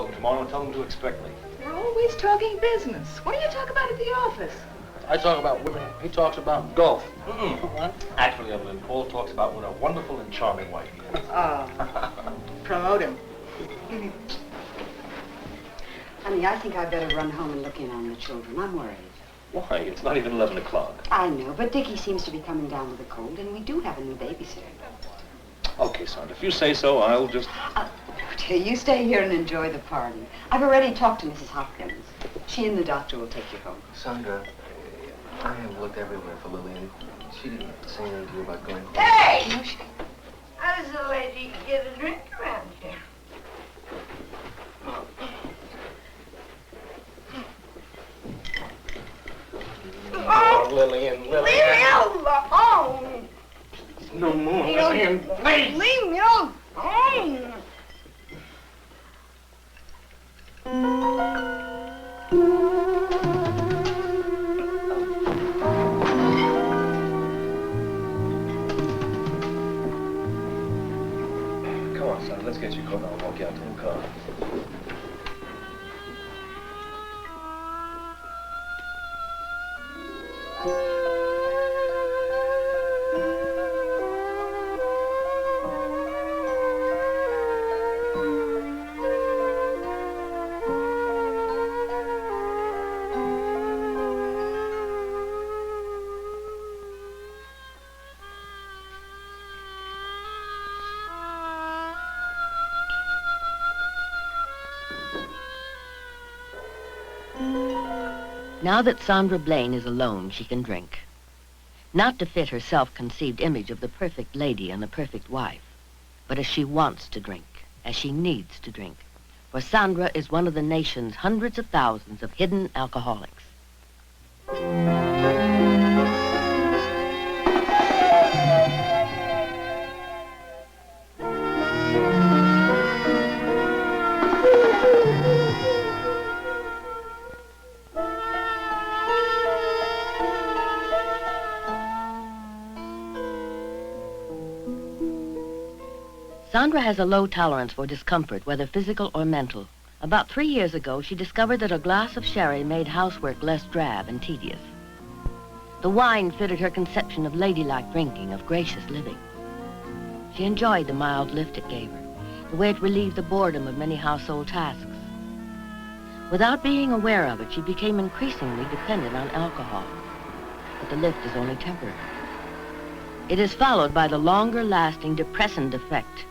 them tomorrow and tell them to expect me. We're always talking business. What do you talk about at the office? I talk about women. He talks about golf. What? Actually, Evelyn, Paul talks about what a wonderful and charming wife he has. Oh, promote him. Honey, I think I'd better run home and look in on the children. I'm worried. Why? It's not even 11 o'clock. I know, but Dickie seems to be coming down with a cold, and we do have a new babysitter. Okay, Sandra, if you say so, I'll just... Dear, you stay here and enjoy the party. I've already talked to Mrs. Hopkins. She and the doctor will take you home. Sandra, I have looked everywhere for Lillian. She didn't say anything to you about going home. Hey! No, How does the lady get a drink around here? Oh, Lillian. Leave me alone! No more, Lillian, please. Leave me alone! Come on, son, let's get your coat and I'll walk you out to the car. Now that Sandra Blain is alone, she can drink. Not to fit her self-conceived image of the perfect lady and the perfect wife, but as she wants to drink, as she needs to drink. For Sandra is one of the nation's hundreds of thousands of hidden alcoholics. Sandra has a low tolerance for discomfort, whether physical or mental. About 3 years ago, she discovered that a glass of sherry made housework less drab and tedious. The wine fitted her conception of ladylike drinking, of gracious living. She enjoyed the mild lift it gave her, the way it relieved the boredom of many household tasks. Without being aware of it, she became increasingly dependent on alcohol. But the lift is only temporary. It is followed by the longer-lasting depressant effect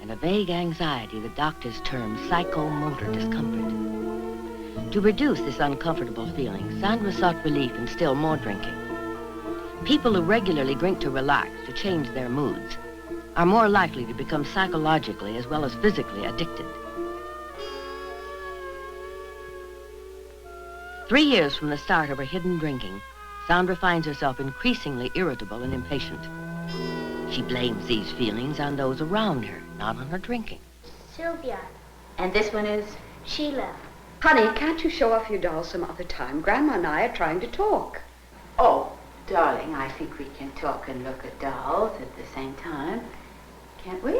and a vague anxiety the doctors term psychomotor discomfort. To reduce this uncomfortable feeling, Sandra sought relief in still more drinking. People who regularly drink to relax, to change their moods, are more likely to become psychologically as well as physically addicted. 3 years from the start of her hidden drinking, Sandra finds herself increasingly irritable and impatient. She blames these feelings on those around her, not on her drinking. Sylvia. And this one is? Sheila. Honey, can't you show off your dolls some other time? Grandma and I are trying to talk. Oh, darling, I think we can talk and look at dolls at the same time. Can't we?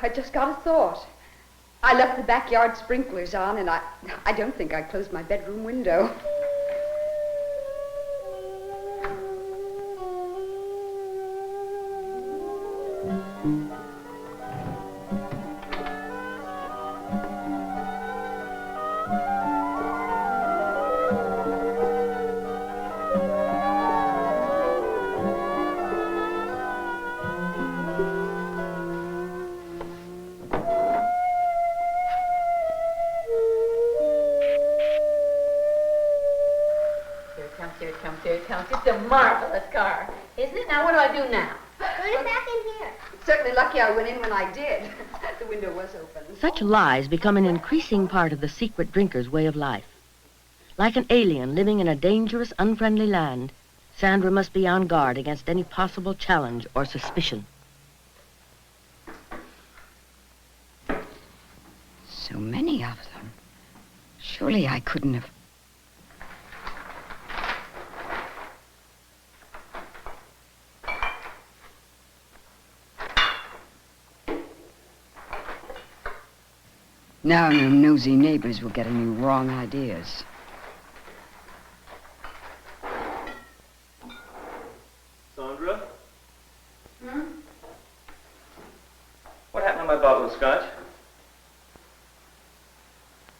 I just got a thought. I left the backyard sprinklers on, and I don't think I closed my bedroom window. It's a marvelous car, isn't it? Now, what do I do now? Put it back in here. Certainly lucky I went in when I did. The window was open. Such lies become an increasing part of the secret drinker's way of life. Like an alien living in a dangerous, unfriendly land, Sandra must be on guard against any possible challenge or suspicion. So many of them. Surely I couldn't have... Now no nosy neighbors will get any wrong ideas. Sandra? What happened to my bottle of scotch?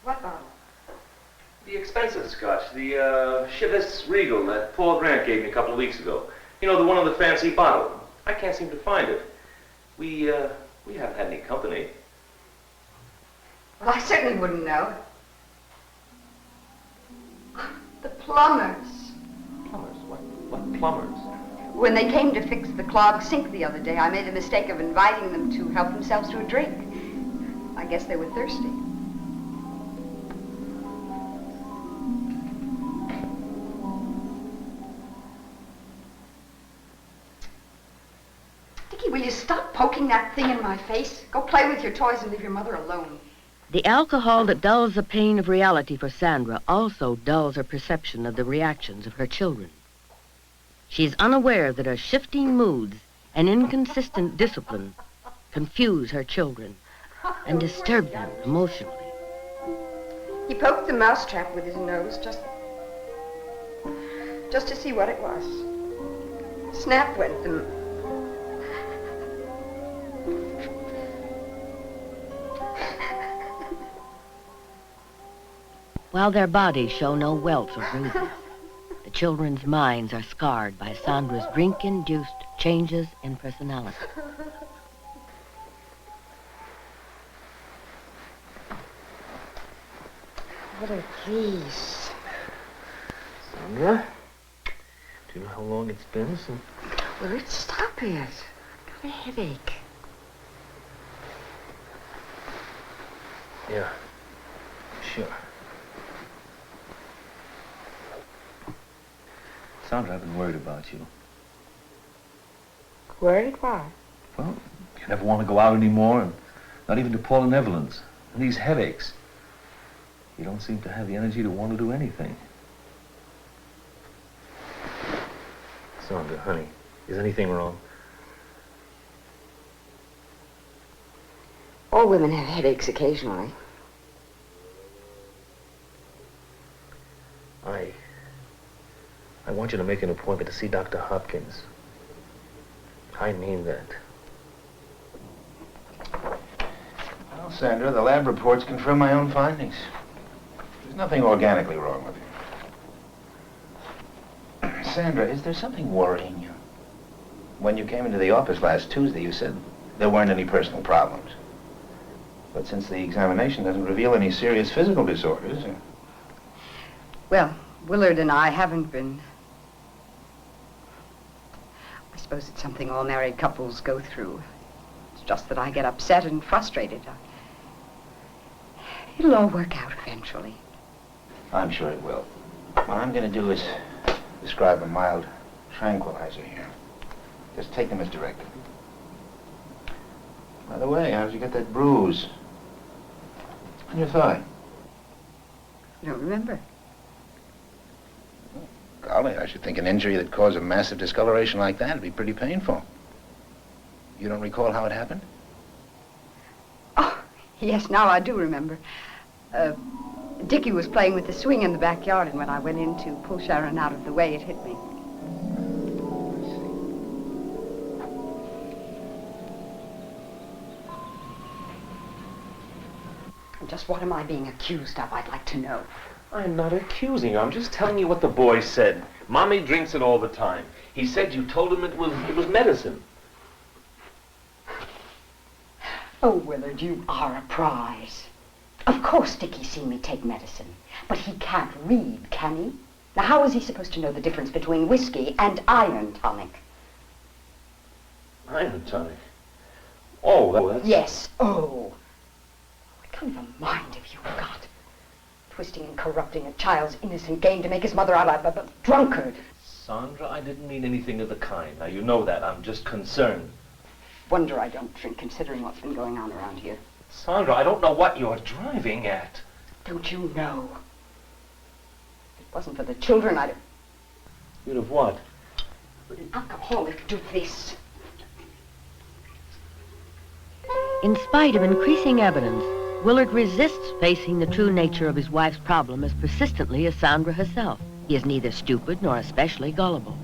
What bottle? The expensive scotch, the Chivas Regal that Paul Grant gave me a couple of weeks ago. You know, the one in the fancy bottle. I can't seem to find it. We haven't had any company. Well, I certainly wouldn't know. The plumbers. Plumbers? What plumbers? When they came to fix the clogged sink the other day, I made the mistake of inviting them to help themselves to a drink. I guess they were thirsty. Dickie, will you stop poking that thing in my face? Go play with your toys and leave your mother alone. The alcohol that dulls the pain of reality for Sandra also dulls her perception of the reactions of her children. She is unaware that her shifting moods and inconsistent discipline confuse her children and disturb them emotionally. He poked the mousetrap with his nose just to see what it was. Snap went the... While their bodies show no welts or bruises, the children's minds are scarred by Sandra's drink-induced changes in personality. What please. Sandra? Do you know how long it's been since... Willard, stop it. Got a headache. Yeah, sure. Sandra, I've been worried about you. Worried why? Well, you never want to go out anymore, and not even to Paul and Evelyn's. And these headaches. You don't seem to have the energy to want to do anything. Sandra, honey, is anything wrong? All women have headaches occasionally. I want you to make an appointment to see Dr. Hopkins. I mean that. Well, Sandra, the lab reports confirm my own findings. There's nothing organically wrong with you. Sandra, is there something worrying you? When you came into the office last Tuesday, you said there weren't any personal problems. But since the examination doesn't reveal any serious physical disorders... Well, Willard and I haven't been... I suppose it's something all married couples go through. It's just that I get upset and frustrated. It'll all work out eventually. I'm sure it will. What I'm going to do is describe a mild tranquilizer here. Just take them as directed. By the way, how did you get that bruise on your thigh? I don't remember. Golly, I should think an injury that caused a massive discoloration like that would be pretty painful. You don't recall how it happened? Oh, yes, now I do remember. Dickie was playing with the swing in the backyard, and when I went in to pull Sharon out of the way, it hit me. Just what am I being accused of, I'd like to know. I'm not accusing you. I'm just telling you what the boy said. Mommy drinks it all the time. He said you told him it was medicine. Oh, Willard, you are a prize. Of course Dickie's seen me take medicine, but he can't read, can he? Now, how is he supposed to know the difference between whiskey and iron tonic? Iron tonic? Oh, that's... Yes, oh. What kind of a mind have you got? Twisting and corrupting a child's innocent gain to make his mother out of a drunkard. Sandra, I didn't mean anything of the kind. Now, you know that. I'm just concerned. Wonder I don't drink, considering what's been going on around here. Sandra, I don't know what you're driving at. Don't you know? If it wasn't for the children, I'd have... You'd have what? Would an alcoholic do this? In spite of increasing evidence, Willard resists facing the true nature of his wife's problem as persistently as Sandra herself. He is neither stupid nor especially gullible.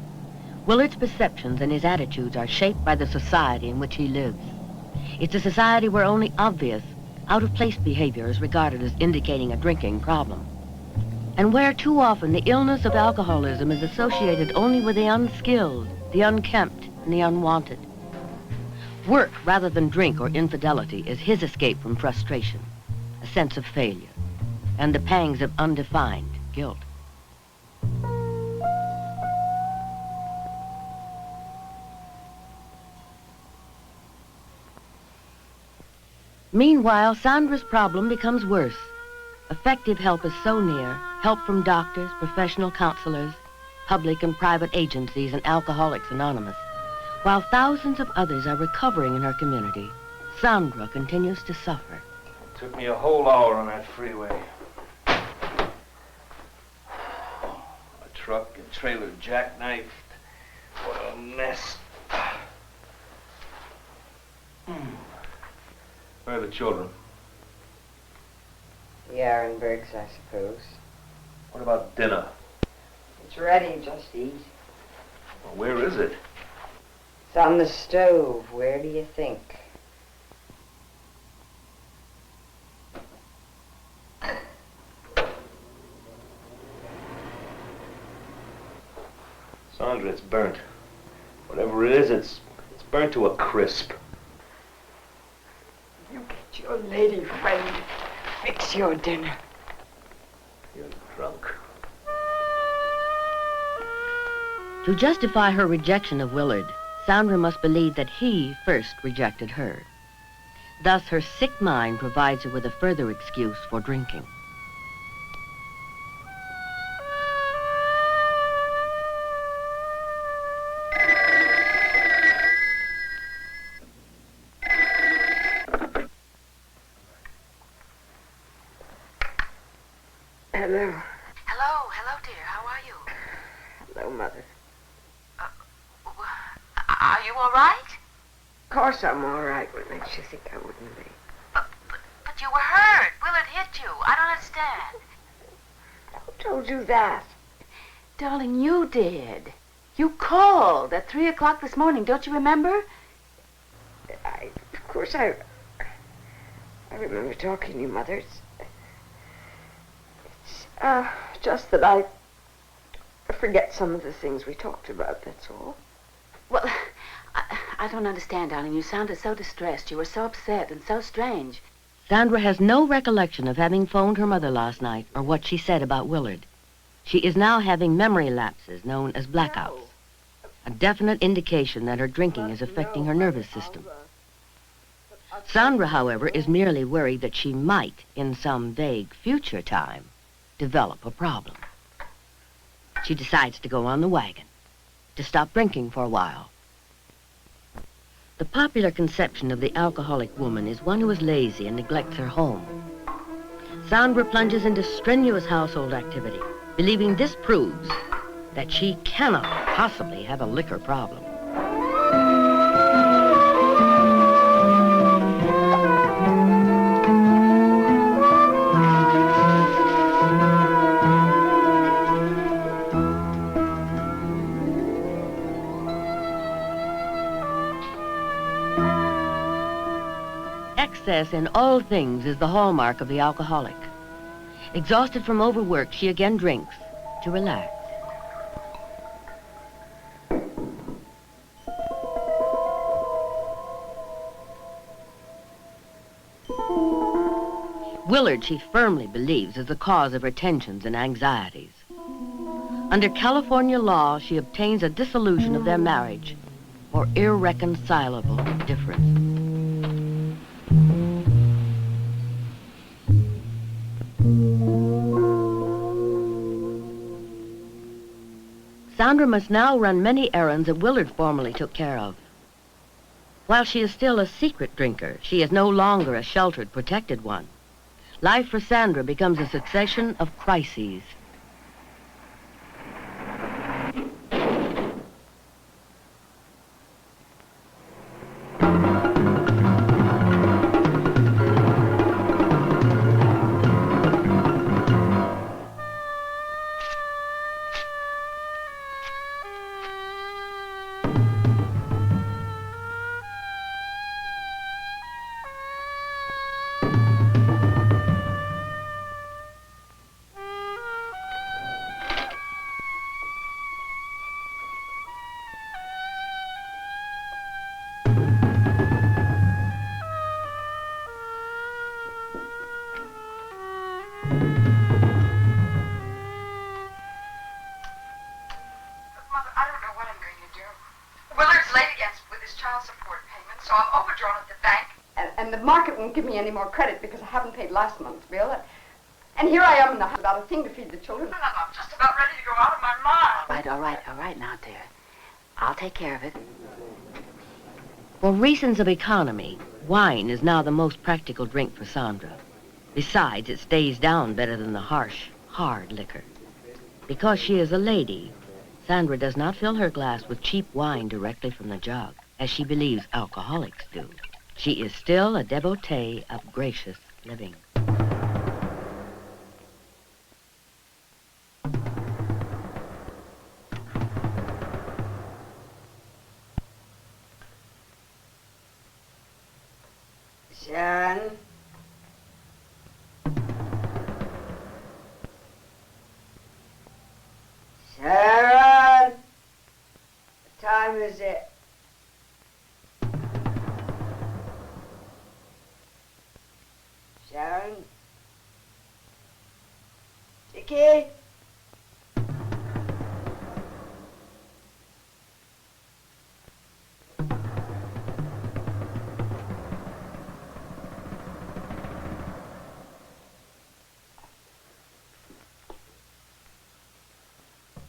Willard's perceptions and his attitudes are shaped by the society in which he lives. It's a society where only obvious, out-of-place behavior is regarded as indicating a drinking problem, and where too often the illness of alcoholism is associated only with the unskilled, the unkempt, and the unwanted. Work rather than drink or infidelity is his escape from frustration, a sense of failure, and the pangs of undefined guilt. Meanwhile, Sandra's problem becomes worse. Effective help is so near, help from doctors, professional counselors, public and private agencies, and Alcoholics Anonymous. While thousands of others are recovering in her community, Sandra continues to suffer. It took me a whole hour on that freeway. A truck and trailer jackknifed. What a mess. Where are the children? The Ehrenbergs, I suppose. What about dinner? It's ready, just eat. Well, where is it? It's on the stove. Where do you think? Sandra, it's burnt. Whatever it is, it's burnt to a crisp. You get your lady friend. Fix your dinner. You're drunk. To justify her rejection of Willard, Sandra must believe that he first rejected her. Thus, her sick mind provides her with a further excuse for drinking. Hello. Hello, dear. How are you? Hello, Mother. Are you all right? Of course I'm all right. What makes you think I wouldn't be? But you were hurt. Willard hit you. I don't understand. Who told you that? Darling, you did. You called at 3 o'clock this morning. Don't you remember? Of course I remember talking to you, Mother. It's just that I forget some of the things we talked about, that's all. Well, I don't understand, darling. You sounded so distressed. You were so upset and so strange. Sandra has no recollection of having phoned her mother last night or what she said about Willard. She is now having memory lapses known as blackouts, a definite indication that her drinking is affecting her nervous system. Sandra, however, is merely worried that she might, in some vague future time, develop a problem. She decides to go on the wagon, to stop drinking for a while. The popular conception of the alcoholic woman is one who is lazy and neglects her home. Sandra plunges into strenuous household activity, believing this proves that she cannot possibly have a liquor problem. Excess in all things is the hallmark of the alcoholic. Exhausted from overwork, she again drinks to relax. Willard, she firmly believes, is the cause of her tensions and anxieties. Under California law, she obtains a dissolution of their marriage for irreconcilable difference. Sandra must now run many errands that Willard formerly took care of. While she is still a secret drinker, she is no longer a sheltered, protected one. Life for Sandra becomes a succession of crises. is late again with his child support payment, so I'm overdrawn at the bank. And the market won't give me any more credit because I haven't paid last month's bill. And here I am in the house without a thing to feed the children. No, I'm just about ready to go out of my mind. All right now, dear. I'll take care of it. For reasons of economy, wine is now the most practical drink for Sandra. Besides, it stays down better than the harsh, hard liquor. Because she is a lady, Sandra does not fill her glass with cheap wine directly from the jug, as she believes alcoholics do. She is still a devotee of gracious living. Sharon? Sharon? What time is it? Sharon? Dickie?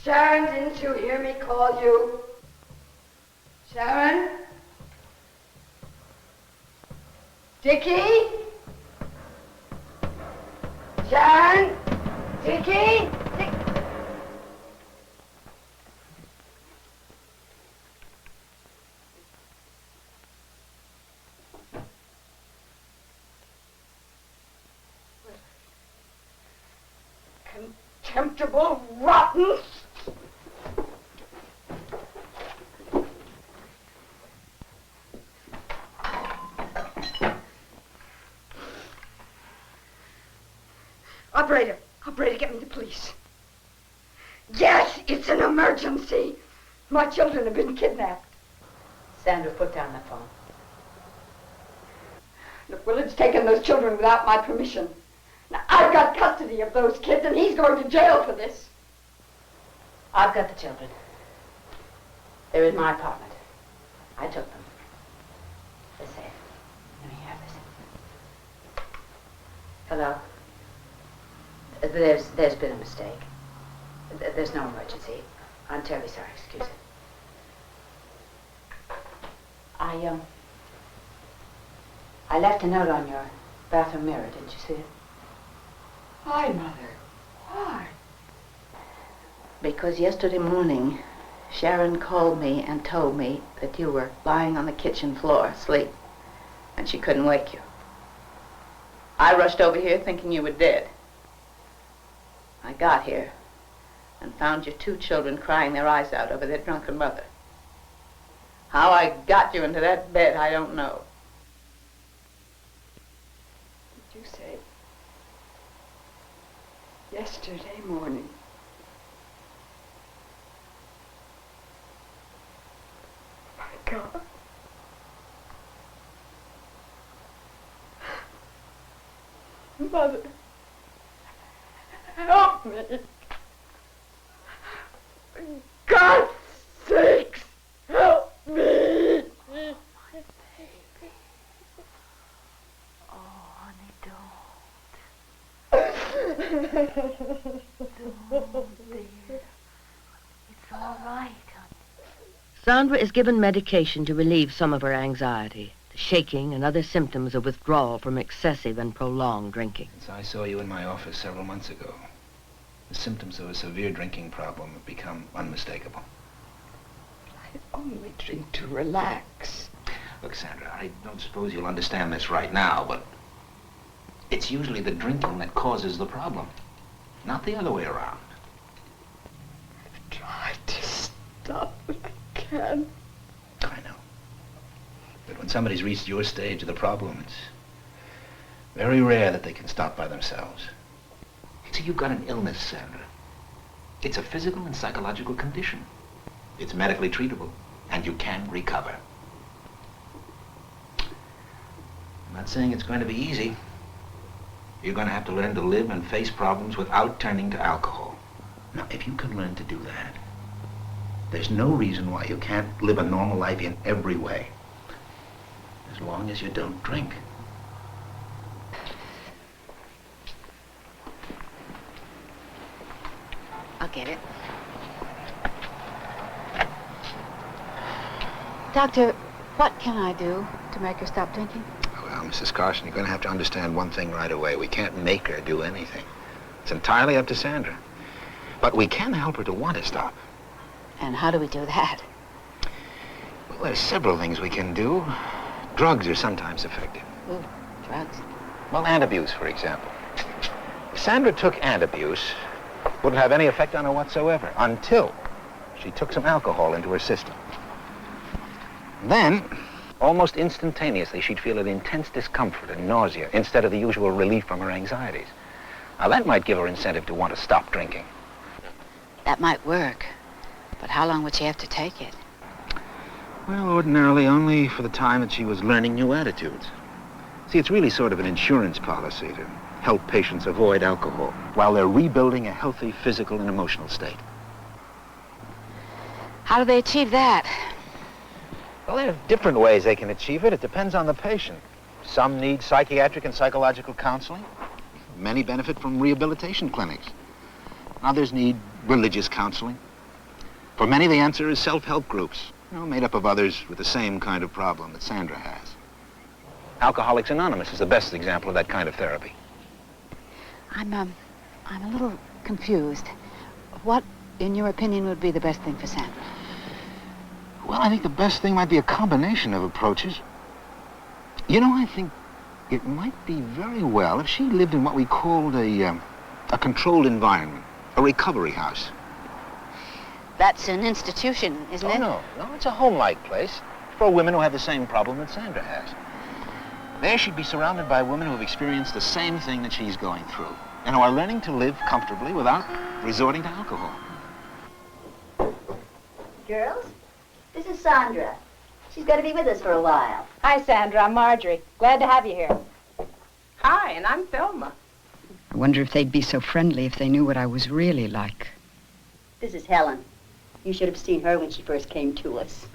Sharon, didn't you hear me call you? Sharon? Dickie? Sharon? Dickie? Contemptible, rotten. Operator, get me the police. Yes, it's an emergency. My children have been kidnapped. Sandra, put down the phone. Look, Willard's taken those children without my permission. Now, I've got custody of those kids, and he's going to jail for this. I've got the children. They're in my apartment. I took them. They're safe. Let me have this. Hello? There's been a mistake. There's no emergency. I'm terribly sorry. Excuse it. I left a note on your bathroom mirror. Didn't you see it? Why, Mother? Why? Because yesterday morning, Sharon called me and told me that you were lying on the kitchen floor asleep, and she couldn't wake you. I rushed over here thinking you were dead. I got here and found your two children crying their eyes out over their drunken mother. How I got you into that bed, I don't know. Did you say yesterday morning? My God. Mother, help me. For God's sakes, help me. Oh, honey, don't, dear. It's all right, honey. Sandra is given medication to relieve some of her anxiety, the shaking and other symptoms of withdrawal from excessive and prolonged drinking. Since I saw you in my office several months ago, the symptoms of a severe drinking problem have become unmistakable. I only drink to relax. Look, Sandra, I don't suppose you'll understand this right now, but it's usually the drinking that causes the problem, not the other way around. I've tried to stop, but I can't. I know. But when somebody's reached your stage of the problem, it's very rare that they can stop by themselves. See, you've got an illness, Sandra. It's a physical and psychological condition. It's medically treatable, and you can recover. I'm not saying it's going to be easy. You're going to have to learn to live and face problems without turning to alcohol. Now, if you can learn to do that, There's no reason why you can't live a normal life in every way. As long as you don't drink. I'll get it. Doctor, what can I do to make her stop drinking? Well, Mrs. Carson, you're going to have to understand one thing right away. We can't make her do anything. It's entirely up to Sandra. But we can help her to want to stop. And how do we do that? Well, there's several things we can do. Drugs are sometimes effective. Ooh, drugs. Well, antabuse, for example. If Sandra took antabuse, it wouldn't have any effect on her whatsoever until she took some alcohol into her system. Then, almost instantaneously, she'd feel an intense discomfort and nausea instead of the usual relief from her anxieties. Now, that might give her incentive to want to stop drinking. That might work. But how long would she have to take it? Well, ordinarily only for the time that she was learning new attitudes. See, it's really sort of an insurance policy to help patients avoid alcohol while they're rebuilding a healthy physical and emotional state. How do they achieve that? Well, there are different ways they can achieve it. It depends on the patient. Some need psychiatric and psychological counseling. Many benefit from rehabilitation clinics. Others need religious counseling. For many, the answer is self-help groups, made up of others with the same kind of problem that Sandra has. Alcoholics Anonymous is the best example of that kind of therapy. I'm a little confused. What, in your opinion, would be the best thing for Sandra? Well, I think the best thing might be a combination of approaches. I think it might be very well if she lived in what we called a controlled environment, a recovery house. That's an institution, isn't it? No, it's a home-like place for women who have the same problem that Sandra has. There she'd be surrounded by women who have experienced the same thing that she's going through and who are learning to live comfortably without resorting to alcohol. Girls, this is Sandra. She's going to be with us for a while. Hi, Sandra. I'm Marjorie. Glad to have you here. Hi, and I'm Thelma. I wonder if they'd be so friendly if they knew what I was really like. This is Helen. You should have seen her when she first came to us.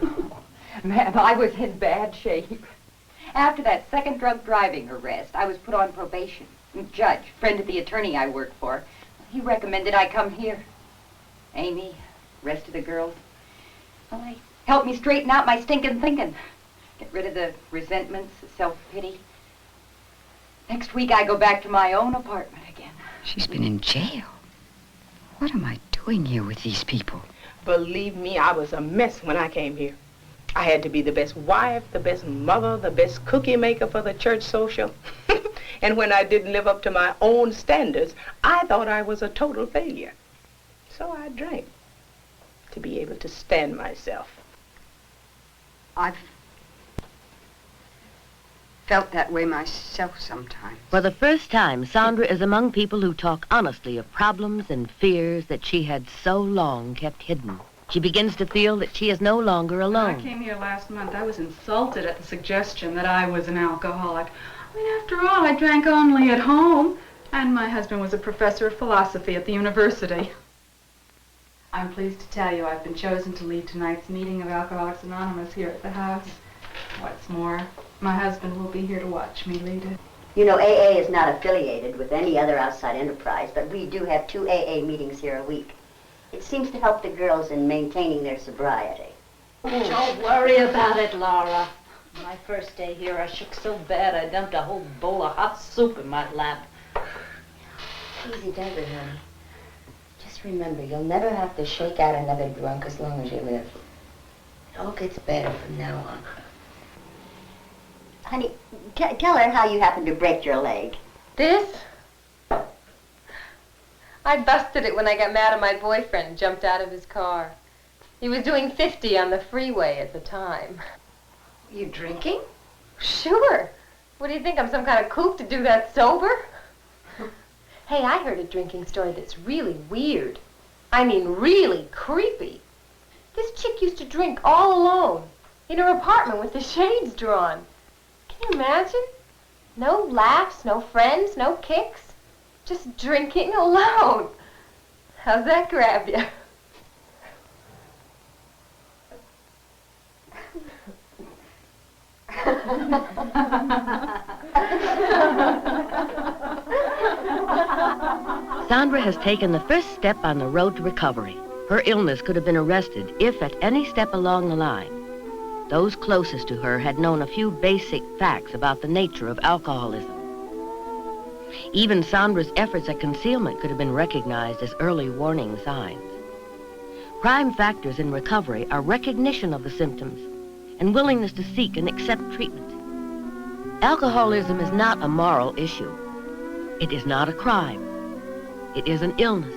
Man, I was in bad shape. After that second drunk driving arrest, I was put on probation. The judge, friend of the attorney I work for, he recommended I come here. Amy, rest of the girls, well, they helped me straighten out my stinking thinking. Get rid of the resentments, the self-pity. Next week, I go back to my own apartment again. She's been in jail. What am I doing here with these people? Believe me, I was a mess when I came here. I had to be the best wife, the best mother, the best cookie maker for the church social. And when I didn't live up to my own standards, I thought I was a total failure. So I drank to be able to stand myself. I've felt that way myself sometimes. For the first time, Sandra is among people who talk honestly of problems and fears that she had so long kept hidden. She begins to feel that she is no longer When alone. I came here last month, I was insulted at the suggestion that I was an alcoholic. I mean, after all, I drank only at home, and my husband was a professor of philosophy at the university. I'm pleased to tell you I've been chosen to lead tonight's meeting of Alcoholics Anonymous here at the house. What's more, my husband will be here to watch me lead it. You know, AA is not affiliated with any other outside enterprise, but we do have 2 AA meetings here a week. It seems to help the girls in maintaining their sobriety. Don't worry about it, Laura. My first day here, I shook so bad I dumped a whole bowl of hot soup in my lap. Easy does it, honey. Just remember, you'll never have to shake out another drunk as long as you live. It all gets better from now on. Honey, tell her how you happened to break your leg. This? I busted it when I got mad at my boyfriend and jumped out of his car. He was doing 50 on the freeway at the time. You drinking? Sure. What do you think, I'm some kind of kook to do that sober? Hey, I heard a drinking story that's really weird. I mean, really creepy. This chick used to drink all alone in her apartment with the shades drawn. Can you imagine? No laughs, no friends, no kicks. Just drinking alone. How's that grab you? Sandra has taken the first step on the road to recovery. Her illness could have been arrested if at any step along the line, those closest to her had known a few basic facts about the nature of alcoholism. Even Sandra's efforts at concealment could have been recognized as early warning signs. Prime factors in recovery are recognition of the symptoms and willingness to seek and accept treatment. Alcoholism is not a moral issue. It is not a crime. It is an illness.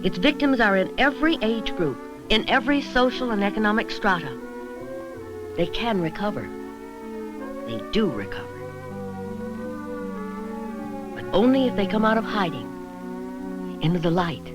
Its victims are in every age group, in every social and economic strata. They can recover. They do recover. But only if they come out of hiding into the light.